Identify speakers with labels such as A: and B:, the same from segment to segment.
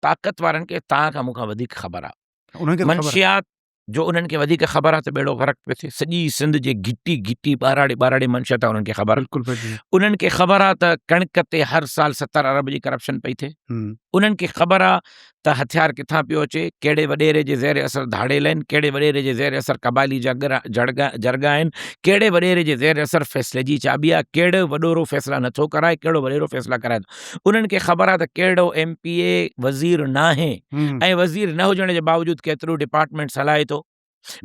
A: ताक़त वारनि खे तव्हां खां मूंखां वधीक ख़बर आहे।
B: उन्हनि खे त ख़बर आहे।
A: मंशियात जो उन्हनि खे वधीक ख़बर आहे त बेड़ो ग़रक़ पियो थिए। सॼी सिंध जे घिटी घिटी ॿाराड़े मंशियात आहे, उन्हनि खे ख़बर आहे।
B: बिल्कुलु पंहिंजी।
A: उन्हनि खे ख़बर आहे त कणिक ते हर साल 70 अरब जी करप्शन पई थिए। उन्हनि खे ख़बर आहे त हथियार किथां पियो अचे, कहिड़े वॾेरे जे ज़ेर असर धाड़ेल आहिनि, कहिड़े वॾेरे जे ज़ेर असर क़बाइली जरगा आहिनि, कहिड़े वॾेरे जे ज़ेर असर फ़ैसिले जी चाबी आहे, कहिड़ो वॾोरो फ़ैसिला नथो कराए, कहिड़ो वॾेरो फ़ैसिला कराए थो। उन्हनि खे ख़बर आहे त कहिड़ो MPA वज़ीर नाहे ऐं वज़ीर न हुजण जे बावजूदु केतिरो डिपार्टमेंट्स हलाए थो।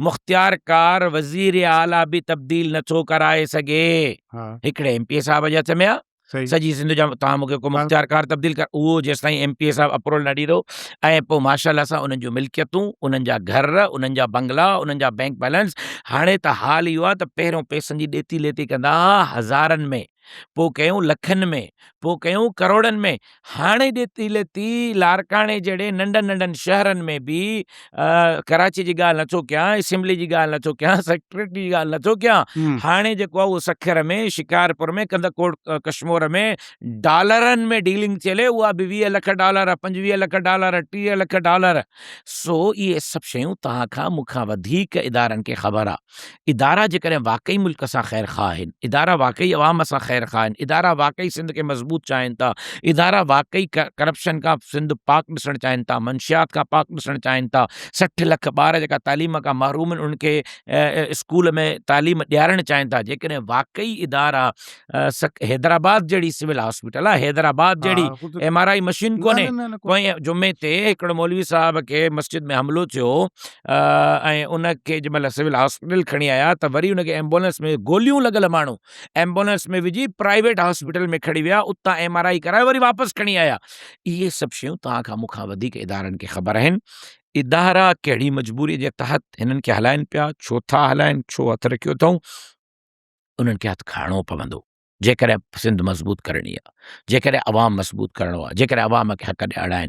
A: मुख़्तियार कार वज़ीर आला बि तब्दील नथो कराए सघे, हिकिड़े MPA साहब जे हथ में आहे। सॼी सिंध जा तव्हां मूंखे को मुख़्तियार कार तब्दील कर, उहो जेसिताईं MPA साहब अप्रूवल न ॾींदो। ऐं पोइ माशाअल्लाह सां उन्हनि जूं मिल्कियतूं, उन्हनि जा घर, उन्हनि जा बंगला, उन्हनि जा बैंक बैलेंस। हाणे त हाल इहो आहे त पहिरियों पैसनि जी ॾेती लेती कंदा हज़ारनि में, पोइ कयूं लखनि में, पोइ कयूं करोड़नि में। हाणे ॾेती लेती लारकाणे जहिड़े नंढनि शहरनि में बि, कराची जी ॻाल्हि नथो कयां, असेंबली जी ॻाल्हि नथो कयां, सेक्रेटरी जी ॻाल्हि नथो कयां, हाणे जेको आहे उहो सखर में, शिकारपुर में, कंदकोट कश्मीर में डॉलरनि में डीलिंग चले, उहा बि $20 लख, $25 लख, $30 लख। सो इहे सभु शयूं तव्हां खां मूंखां वधीक इदारनि खे ख़बर आहे। इदारा जेकॾहिं वाकई मुल्क सां ख़ैर ख़्वाह आहिनि, इदारा वाकई अवाम सां ख़ैर ख़्वाह आहिनि, इदारा वाकई सिंध खे मज़बूत चाहिनि था, इदारा वाकई करप्शन खां सिंध पाक ॾिसणु चाहिनि था, मंशियात खां पाक ॾिसणु चाहिनि था, 60 लख ॿार जेका तालीम खां महरूम आहिनि उनखे स्कूल में तालीम ॾियारणु चाहिनि था, जेकॾहिं वाकई इदारा हैदराबाद जहिड़ी सिविल हॉस्पिटल आहे, हैदराबाद जहिड़ी MRI मशीन कोन्हे। पोइ जुमे ते हिकिड़ो मौलवी साहब खे मस्जिद में हमिलो थियो ऐं उनखे जंहिंमहिल सिविल हॉस्पिटल खणी आया त वरी उनखे एम्बुलेंस में गोलियूं लॻल माण्हू एम्बुलेंस में विझी प्राइवेट हॉस्पिटल में खणी विया, उतां MRI कराए वरी वापसि खणी आया। इहे सभु शयूं तव्हां खां मूंखां वधीक इदारनि खे ख़बर आहिनि। इदारा कहिड़ी मजबूरी जे तहत हिननि खे हलाइनि पिया, छो था हलाइनि, छो हथु रखियो अथऊं, उन्हनि खे हथु खणणो पवंदो जेकॾहिं सिंध मज़बूत करणी आहे, जेकॾहिं अवाम मज़बूत करणो आहे, जेकॾहिं अवाम खे हक़ ॾियारणा आहिनि।